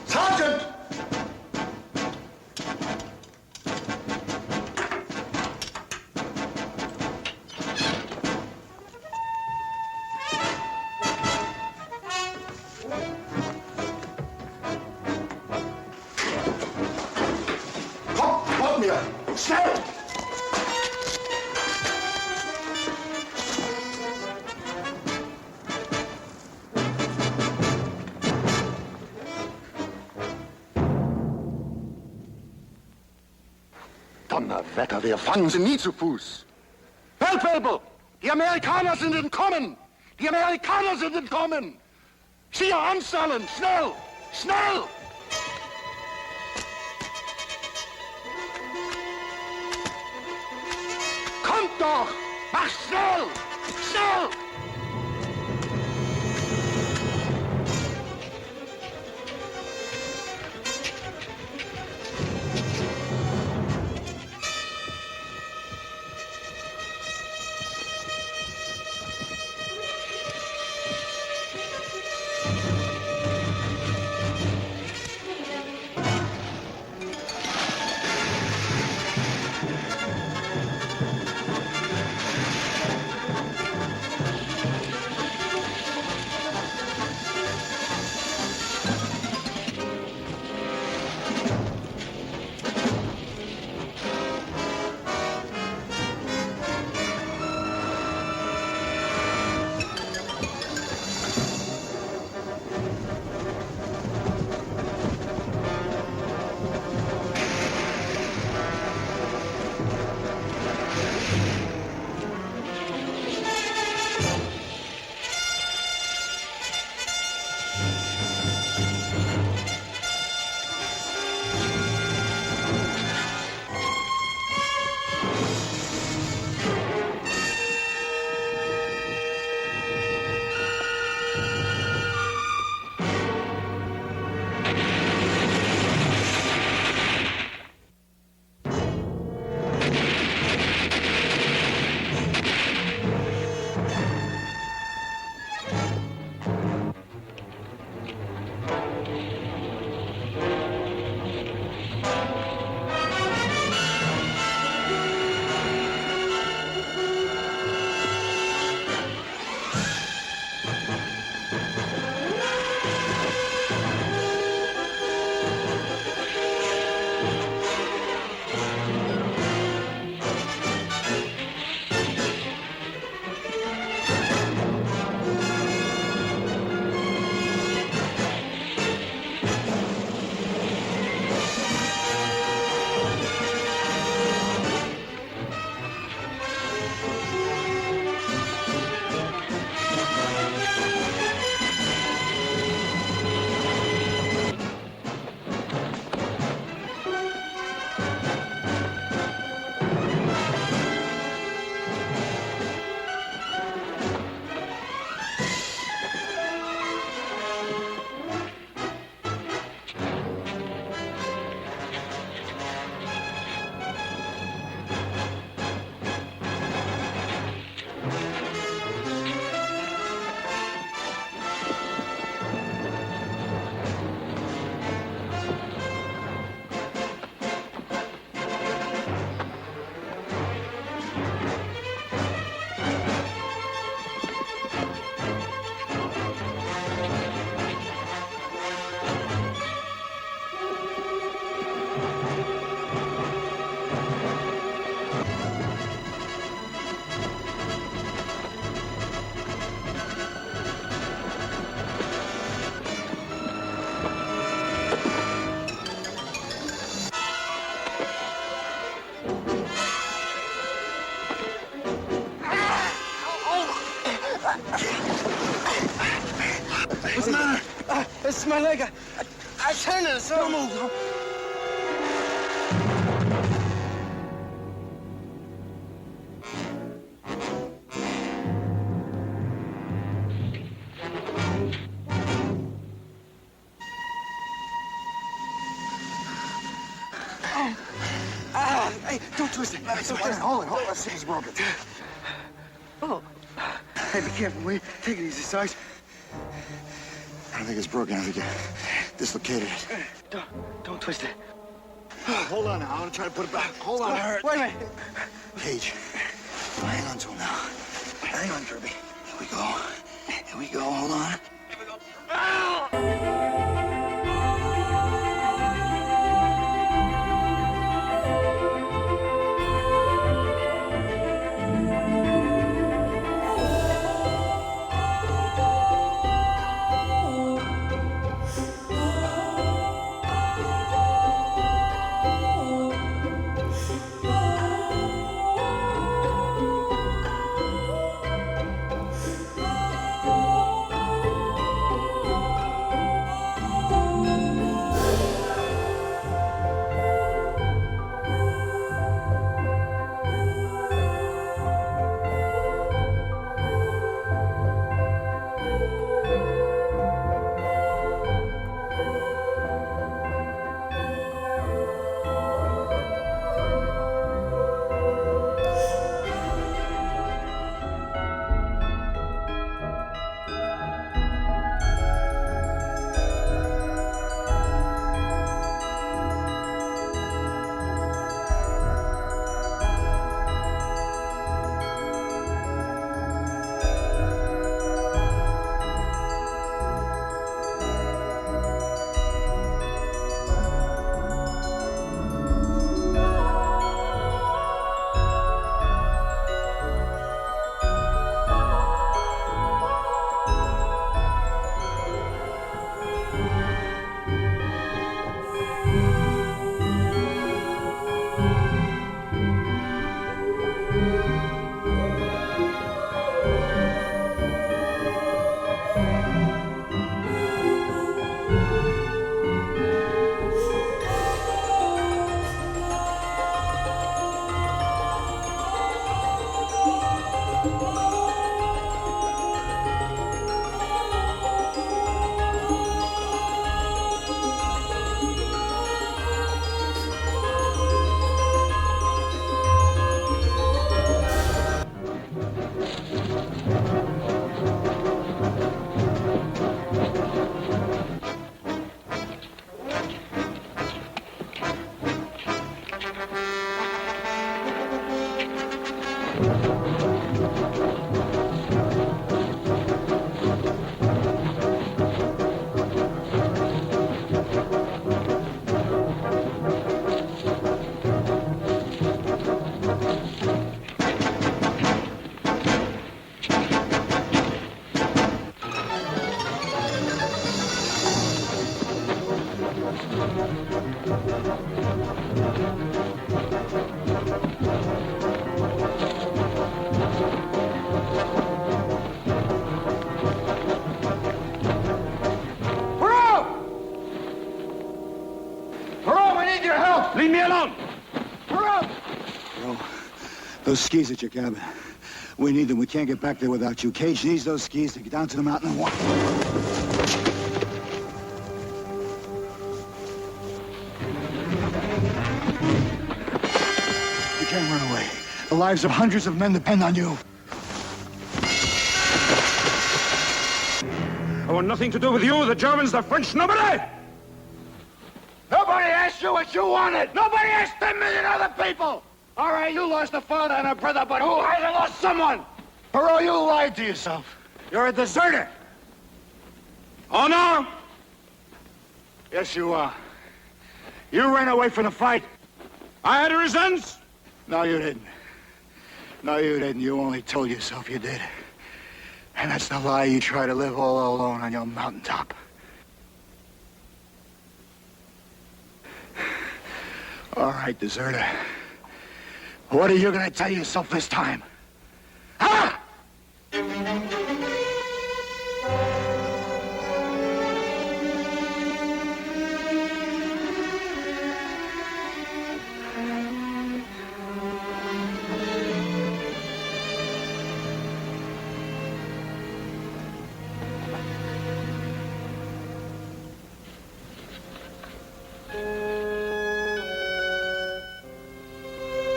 Sergeant! Kommt mir! Schnell! Wetter, wir fangen sie nie zu Fuß. Feldwebel! Die Amerikaner sind entkommen! Die Amerikaner sind entkommen! Skier anstellen! Schnell! Schnell! Kommt doch! Mach schnell! Schnell! What's the matter? It's my leg. I turned it, so... Don't move. Hey, don't twist it. Hold it. Let's see if it's broken. Oh. Hey, be careful, will you? Take it easy, Sarge. I don't think it's broken. I think you dislocated it. Don't twist it. Hold on now. I'm gonna try to put it back. Hold on. Wait a minute. Cage. Hang on to him now. Hang on, Kirby. Here we go. Here we go. Hold on. Here we go. Ow! Oh Those skis at your cabin. We need them. We can't get back there without you. Cage needs those skis to get down to the mountain and walk. You can't run away. The lives of hundreds of men depend on you. I want nothing to do with you, the Germans, the French, nobody! Nobody asked you what you wanted! Nobody asked 10 million other people! All right, you lost a father and a brother, but who hasn't lost someone? Perot, you lied to yourself. You're a deserter. Oh, no? Yes, you are. You ran away from the fight. I had reasons. No, you didn't. No, you didn't. You only told yourself you did. And that's the lie you try to live all alone on your mountaintop. All right, deserter. What are you gonna tell yourself this time? Huh?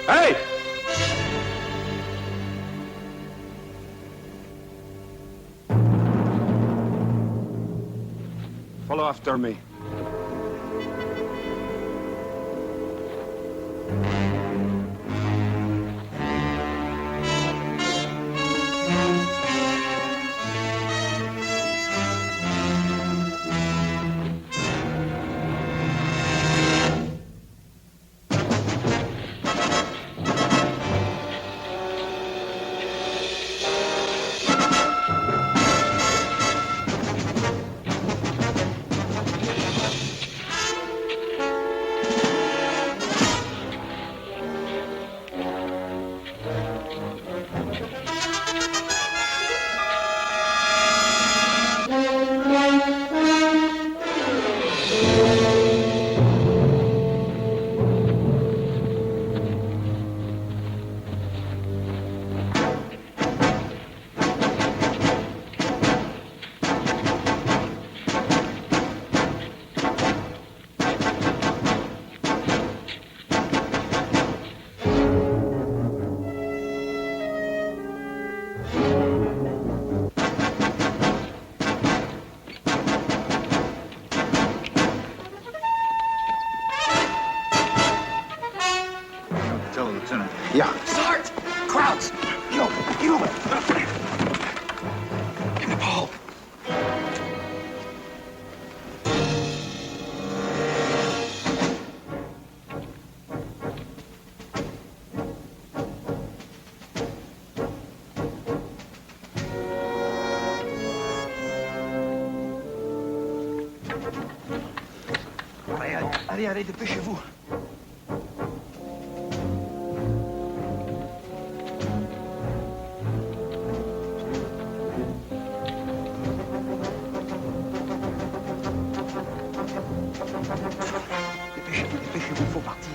Hey! Follow after me. Yeah. Start! Crowds! Get over! Get over! Give me a pole. Allez, dépêchez-vous. Dépêchez-vous, il faut partir.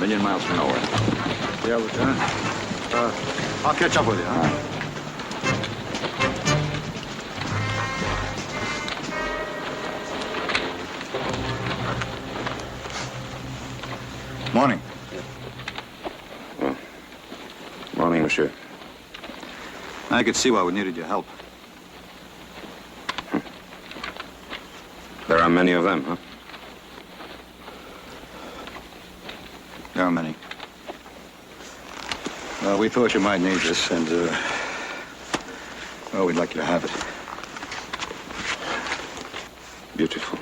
million miles from nowhere. Yeah, Lieutenant. I'll catch up with you, huh? Morning. Morning, monsieur. I could see why we needed your help. There are many of them, huh? There are many. We thought you might need this, and, well, we'd like you to have it. Beautiful.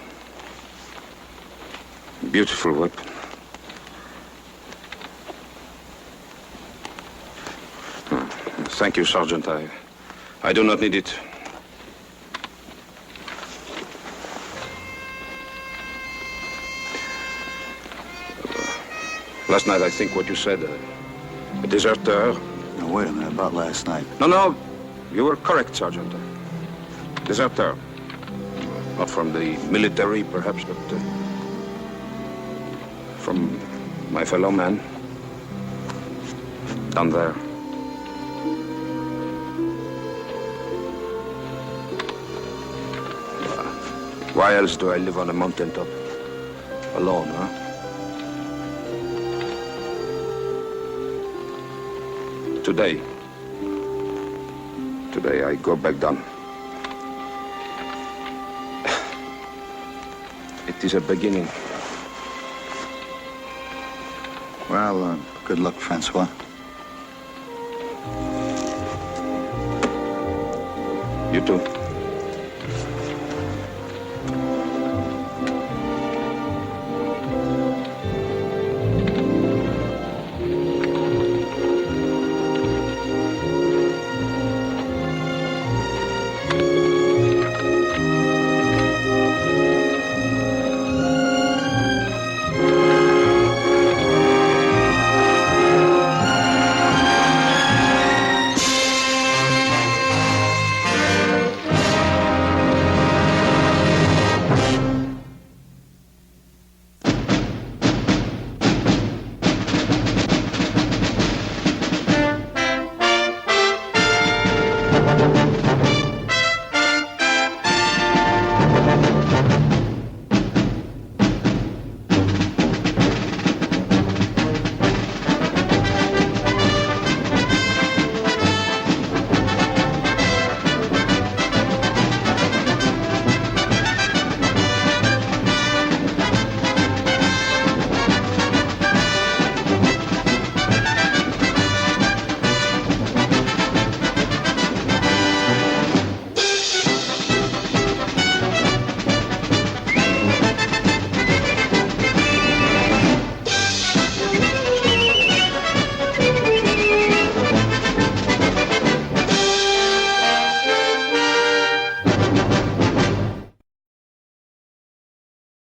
Beautiful weapon. Thank you, Sergeant. I do not need it. Last night, I think what you said, a deserter. Now, wait a minute, about last night. No, you were correct, Sergeant. Deserter. Not from the military, perhaps, but from my fellow man. Down there. Why else do I live on a mountaintop? Alone, huh? Today I go back down. It is a beginning. Well, good luck, Francois. You too.